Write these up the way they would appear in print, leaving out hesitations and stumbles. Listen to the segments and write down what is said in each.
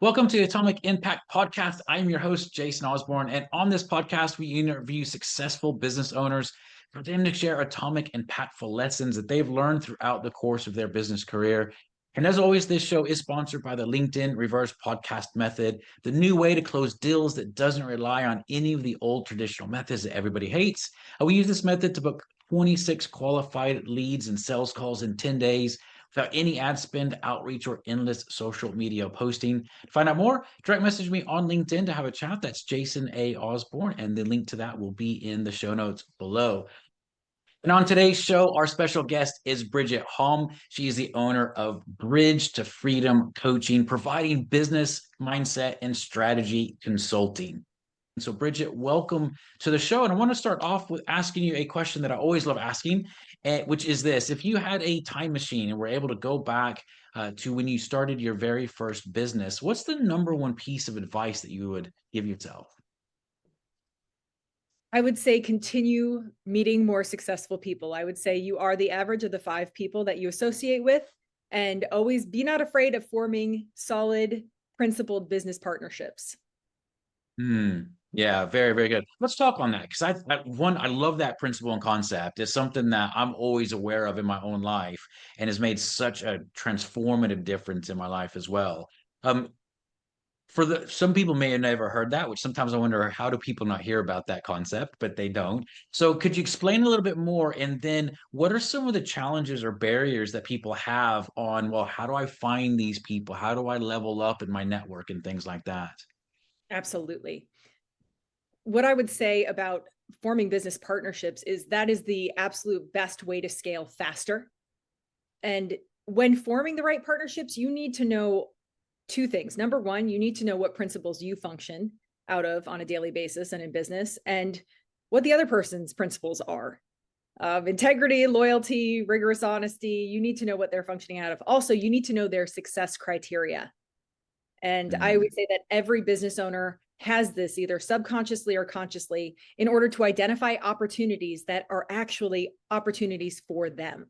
Welcome to the Atomic Impact Podcast. I'm your host, Jason Osborn. And on this podcast, we interview successful business owners for them to share atomic, impactful lessons that they've learned throughout the course of their business career. And as always, this show is sponsored by the LinkedIn Reverse Podcast Method, the new way to close deals that doesn't rely on any of the old traditional methods that everybody hates. We use this method to book 26 qualified leads and sales calls in 10 days without any ad spend, outreach, or endless social media posting. To find out more, direct message me on LinkedIn to have a chat. That's Jason A. Osborn, and the link to that will be in the show notes below. And on today's show, our special guest is Bridget Hom. She is the owner of Bridge to Freedom Coaching, providing business mindset and strategy consulting. And so, Bridget, welcome to the show. And I want to start off with asking you a question that I always love asking, which is this. If you had a time machine and were able to go back to when you started your very first business, what's the number one piece of advice that you would give yourself? I would say continue meeting more successful people. I would say you are the average of the 5 people that you associate with, and always be not afraid of forming solid, principled business partnerships. Yeah, very, very good. Let's talk on that because I love that principle and concept. It's something that I'm always aware of in my own life and has made such a transformative difference in my life as well. Um, for some people may have never heard that, which sometimes I wonder how do people not hear about that concept, but they don't. So could you explain a little bit more? And then what are some of the challenges or barriers that people have on, well, how do I find these people? How do I level up in my network and things like that? Absolutely. What I would say about forming business partnerships is that is the absolute best way to scale faster. And when forming the right partnerships, you need to know 2 things. Number one, you need to know what principles you function out of on a daily basis and in business, and what the other person's principles are of integrity, loyalty, rigorous honesty. You need to know what they're functioning out of. Also, you need to know their success criteria. And I would say that every business owner has this either subconsciously or consciously in order to identify opportunities that are actually opportunities for them.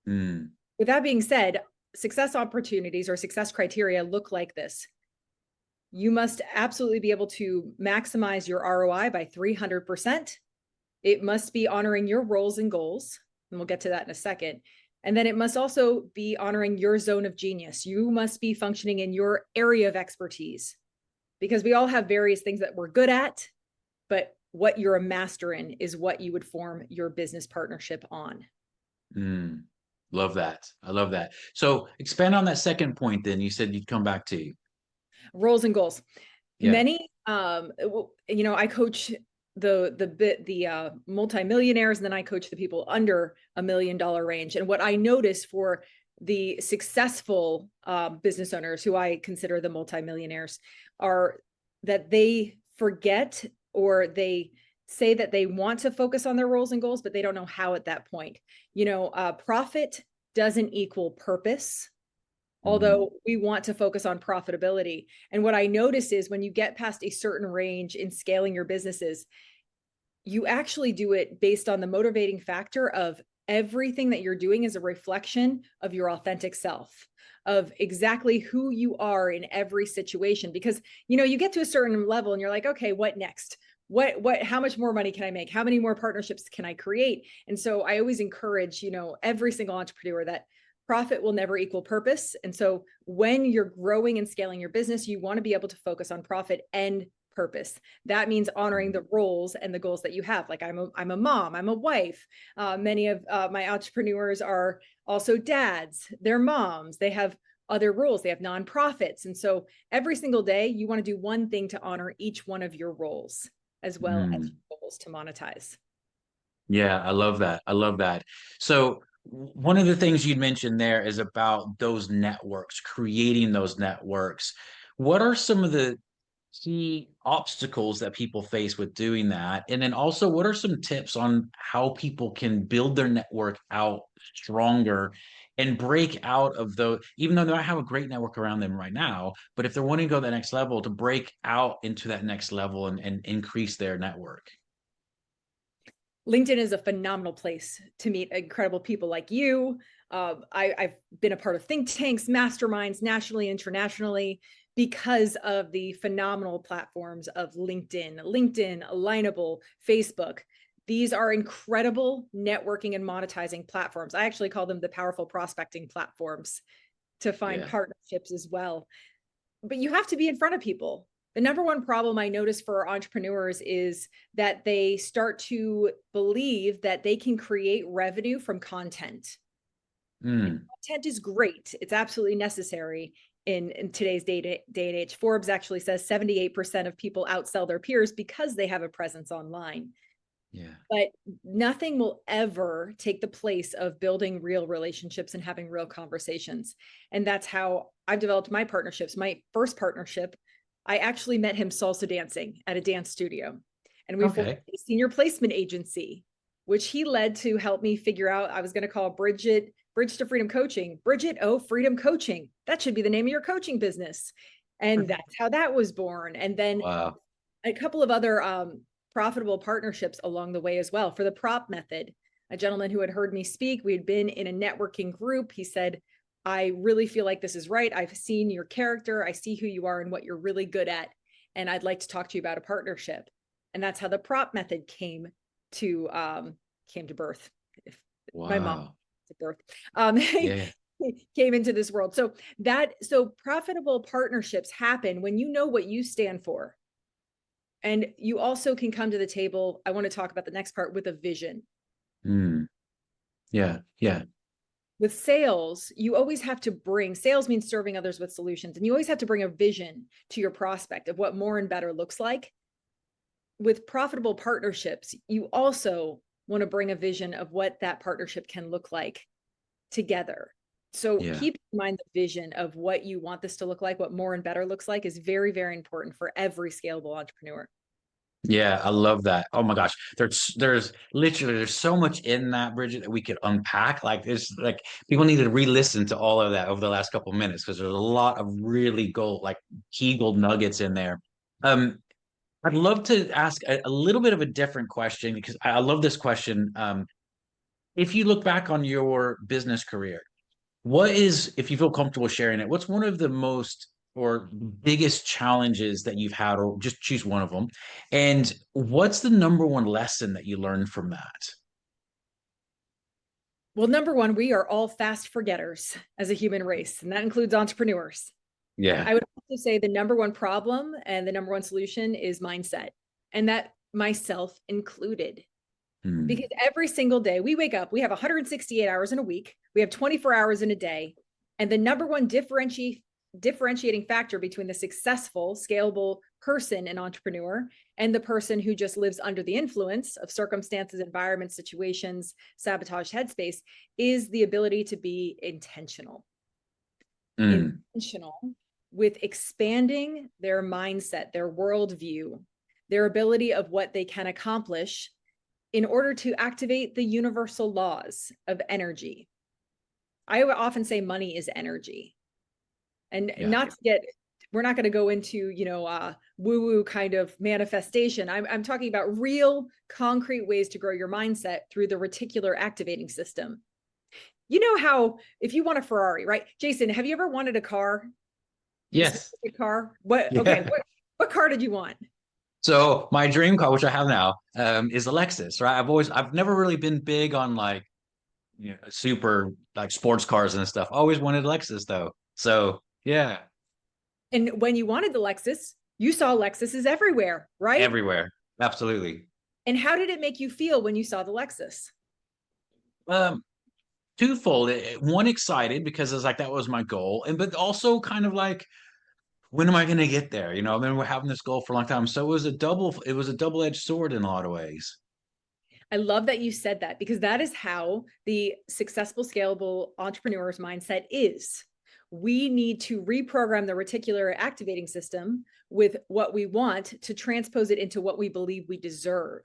With that being said, success opportunities or success criteria look like this. You must absolutely be able to maximize your ROI by 300%. It must be honoring your roles and goals, and we'll get to that in a second. And then it must also be honoring your zone of genius. You must be functioning in your area of expertise, because we all have various things that we're good at, but what you're a master in is what you would form your business partnership on. Love that. I love that. So expand on that second point then. You said you'd come back to. Roles and goals. Yeah. Many, I coach the multimillionaires, and then I coach the people under $1 million range. And what I notice for the successful business owners, who I consider the multimillionaires, are that they forget, or they say that they want to focus on their roles and goals, but they don't know how at that point. Profit doesn't equal purpose, although we want to focus on profitability. And what I notice is when you get past a certain range in scaling your businesses, you actually do it based on the motivating factor of everything that you're doing is a reflection of your authentic self, of exactly who you are in every situation. Because, you get to a certain level and you're like, okay, what next? How much more money can I make? How many more partnerships can I create? And so I always encourage, every single entrepreneur that profit will never equal purpose. And so when you're growing and scaling your business, you want to be able to focus on profit and purpose. That means honoring the roles and the goals that you have. Like I'm a mom, I'm a wife. Many of my entrepreneurs are also dads, they're moms, they have other roles, they have nonprofits. And so every single day you want to do one thing to honor each one of your roles, as well as goals to monetize. Yeah, I love that. I love that. So one of the things you'd mentioned there is about those networks, creating those networks. What are some of the key obstacles that people face with doing that? And then also, what are some tips on how people can build their network out stronger and break out of the, even though they might have a great network around them right now, but if they're wanting to go to that next level, to break out into that next level and increase their network? LinkedIn is a phenomenal place to meet incredible people like you, I've been a part of think tanks, masterminds, nationally, internationally, because of the phenomenal platforms of LinkedIn, Alignable, Facebook. These are incredible networking and monetizing platforms. I actually call them the powerful prospecting platforms to find partnerships as well. But you have to be in front of people. The number one problem I notice for entrepreneurs is that they start to believe that they can create revenue from content. Content is great. It's absolutely necessary in today's day and age. Forbes actually says 78% of people outsell their peers because they have a presence online. Yeah. But nothing will ever take the place of building real relationships and having real conversations. And that's how I've developed my partnerships. My first partnership, I actually met him salsa dancing at a dance studio. And we formed a senior placement agency, which he led to help me figure out. I was going to call Bridge to Freedom Coaching. Bridget, Freedom Coaching. That should be the name of your coaching business. And that's how that was born. And then a couple of other profitable partnerships along the way as well. For the prop method, a gentleman who had heard me speak, we had been in a networking group. He said, I really feel like this is right. I've seen your character. I see who you are and what you're really good at. And I'd like to talk to you about a partnership. And that's how the prop method came to birth. My mom to birth came into this world. So profitable partnerships happen when you know what you stand for. And you also can come to the table. I want to talk about the next part with a vision. Yeah. With sales, you always have to sales means serving others with solutions. And you always have to bring a vision to your prospect of what more and better looks like. With profitable partnerships, you also want to bring a vision of what that partnership can look like together. So keep in mind the vision of what you want this to look like, what more and better looks like is very, very important for every scalable entrepreneur. Yeah, I love that. Oh my gosh. There's literally there's so much in that, Bridget, that we could unpack. Like it's like people need to re-listen to all of that over the last couple of minutes because there's a lot of really key gold nuggets in there. I'd love to ask a little bit of a different question because I love this question. If you look back on your business career, if you feel comfortable sharing it, what's one of the most or biggest challenges that you've had, or just choose one of them? And what's the number one lesson that you learned from that? Well, number one, we are all fast forgetters as a human race, and that includes entrepreneurs. Yeah. I would also say the number one problem and the number one solution is mindset, and that myself included. Because every single day we wake up, we have 168 hours in a week, we have 24 hours in a day. And the number one differentiating factor between the successful, scalable person and entrepreneur and the person who just lives under the influence of circumstances, environments, situations, sabotage, headspace is the ability to be intentional. Intentional with expanding their mindset, their worldview, their ability of what they can accomplish in order to activate the universal laws of energy. I would often say money is energy. And we're not going to go into, woo-woo kind of manifestation. I'm talking about real concrete ways to grow your mindset through the reticular activating system. You know how, if you want a Ferrari, right? Jason, have you ever wanted a car? Yes. A car? Okay. What car did you want? So my dream car, which I have now, is a Lexus, right? I've never really been big on super sports cars and stuff. Always wanted Lexus though. So yeah. And when you wanted the Lexus, you saw Lexuses everywhere, right? Everywhere. Absolutely. And how did it make you feel when you saw the Lexus? Twofold. One, excited because it's like that was my goal, but also kind of like, when am I going to get there? I mean, we're having this goal for a long time. So it was a double-edged sword in a lot of ways. I love that you said that because that is how the successful, scalable entrepreneur's mindset is. We need to reprogram the reticular activating system with what we want to transpose it into what we believe we deserve.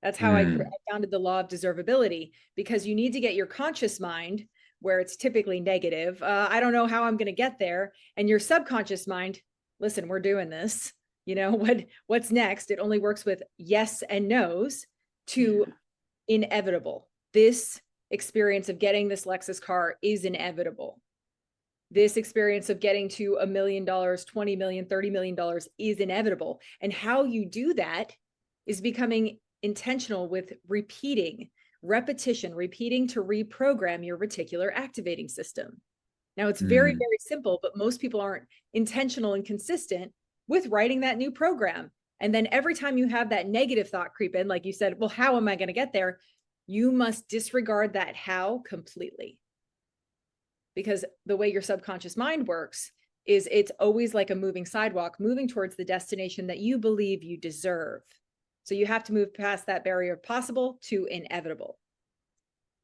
That's how I founded the law of deservability, because you need to get your conscious mind, where it's typically negative. I don't know how I'm going to get there. And your subconscious mind, listen, we're doing this. What's next? It only works with yes and no's to inevitable. This experience of getting this Lexus car is inevitable. This experience of getting to $1 million, $20 million, $30 million is inevitable. And how you do that is becoming intentional with repetition, repeating to reprogram your reticular activating system. Now, it's very, very simple, but most people aren't intentional and consistent with writing that new program. And then every time you have that negative thought creep in, like you said, well, how am I going to get there? You must disregard that how completely. Because the way your subconscious mind works is it's always like a moving sidewalk, moving towards the destination that you believe you deserve. So you have to move past that barrier of possible to inevitable.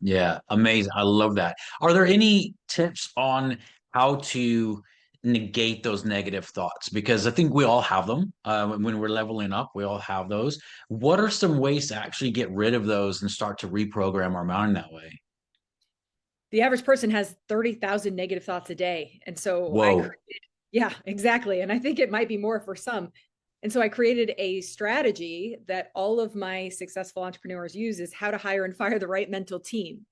Yeah, amazing. I love that. Are there any tips on how to negate those negative thoughts? Because I think we all have them. When we're leveling up, we all have those. What are some ways to actually get rid of those and start to reprogram our mind that way? The average person has 30,000 negative thoughts a day. And so Whoa. yeah, exactly. And I think it might be more for some. And so I created a strategy that all of my successful entrepreneurs use is how to hire and fire the right mental team.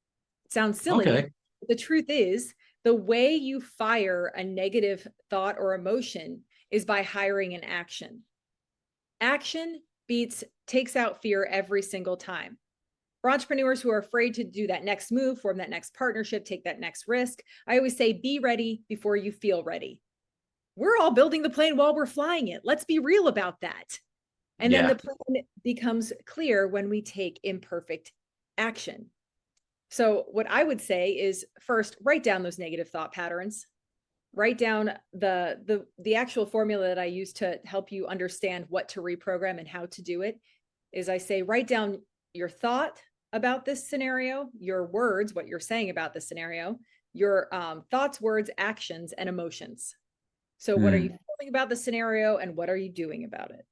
It sounds silly, Okay. but the truth is the way you fire a negative thought or emotion is by hiring an action. Action takes out fear every single time. For entrepreneurs who are afraid to do that next move, form that next partnership, take that next risk, I always say, be ready before you feel ready. We're all building the plane while we're flying it. Let's be real about that. And then Yeah. the plan becomes clear when we take imperfect action. So what I would say is first, write down those negative thought patterns. Write down the actual formula that I use to help you understand what to reprogram and how to do it. Is I say, write down your thought about this scenario, your words, what you're saying about the scenario, your thoughts, words, actions, and emotions. So what are you feeling about the scenario and what are you doing about it?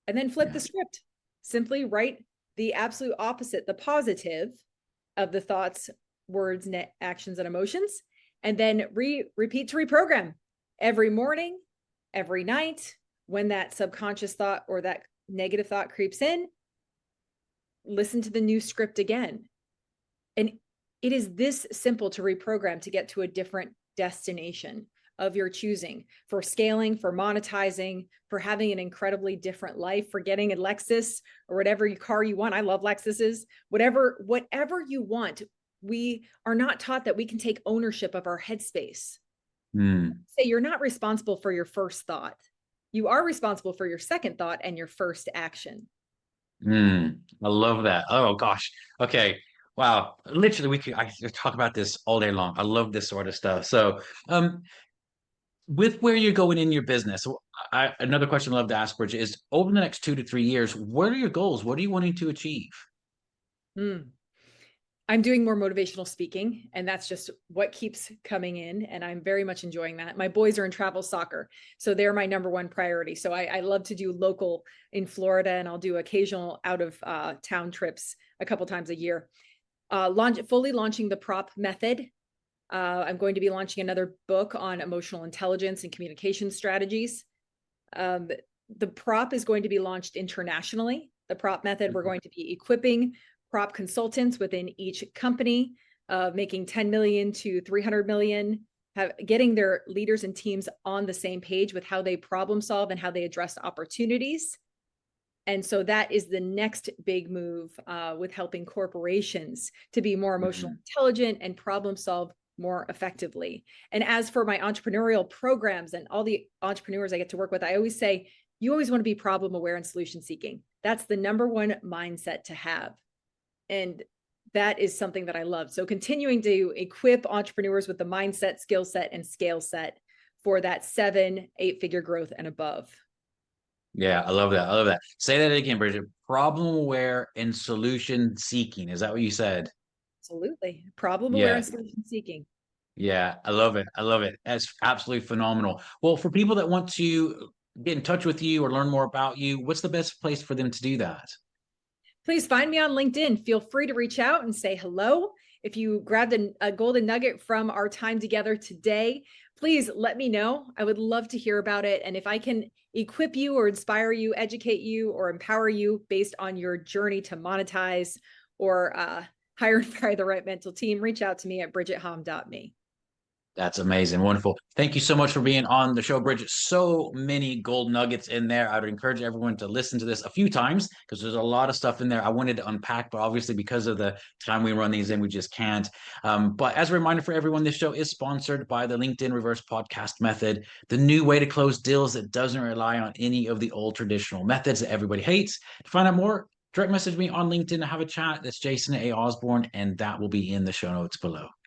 And then flip the script. Simply write the absolute opposite, the positive of the thoughts, words, actions, and emotions, and then repeat to reprogram every morning, every night, when that subconscious thought or that negative thought creeps in, listen to the new script again. And it is this simple to reprogram to get to a different destination of your choosing, for scaling, for monetizing, for having an incredibly different life, for getting a Lexus or whatever car you want. I love Lexuses. Whatever you want, we are not taught that we can take ownership of our headspace. Say you're not responsible for your first thought. You are responsible for your second thought and your first action. I love that. Oh gosh. Okay. Wow. Literally, I could talk about this all day long. I love this sort of stuff. So, with where you're going in your business, another question I love to ask, Bridget, is over the next 2 to 3 years, what are your goals? What are you wanting to achieve? I'm doing more motivational speaking, and that's just what keeps coming in. And I'm very much enjoying that. My boys are in travel soccer, so they're my number one priority. So I love to do local in Florida, and I'll do occasional out of town trips a couple times a year. Fully launching the prop method. I'm going to be launching another book on emotional intelligence and communication strategies. The prop is going to be launched internationally. The prop method, we're going to be equipping prop consultants within each company, making 10 million to 300 million, getting their leaders and teams on the same page with how they problem solve and how they address opportunities. And so that is the next big move with helping corporations to be more emotionally intelligent and problem solve more effectively. And as for my entrepreneurial programs and all the entrepreneurs I get to work with, I always say, you always want to be problem aware and solution seeking. That's the number one mindset to have. And that is something that I love. So continuing to equip entrepreneurs with the mindset, skill set, and scale set for that 7-8-figure growth and above. Yeah, I love that. I love that. Say that again, Bridget. Problem aware and solution seeking. Is that what you said? Absolutely. Problem aware Yeah. and solution seeking. Yeah, I love it. I love it. That's absolutely phenomenal. Well, for people that want to get in touch with you or learn more about you, what's the best place for them to do that? Please find me on LinkedIn. Feel free to reach out and say hello. If you grabbed a golden nugget from our time together today, please let me know. I would love to hear about it. And if I can equip you or inspire you, educate you, or empower you based on your journey to monetize or hire and fire the right mental team, reach out to me at bridgethom.me. That's amazing. Wonderful. Thank you so much for being on the show, Bridget. So many gold nuggets in there. I would encourage everyone to listen to this a few times because there's a lot of stuff in there I wanted to unpack, but obviously because of the time we run these in, we just can't. But as a reminder for everyone, this show is sponsored by the LinkedIn Reverse Podcast Method, the new way to close deals that doesn't rely on any of the old traditional methods that everybody hates. To find out more, direct message me on LinkedIn to have a chat. That's Jason A. Osborn, and that will be in the show notes below.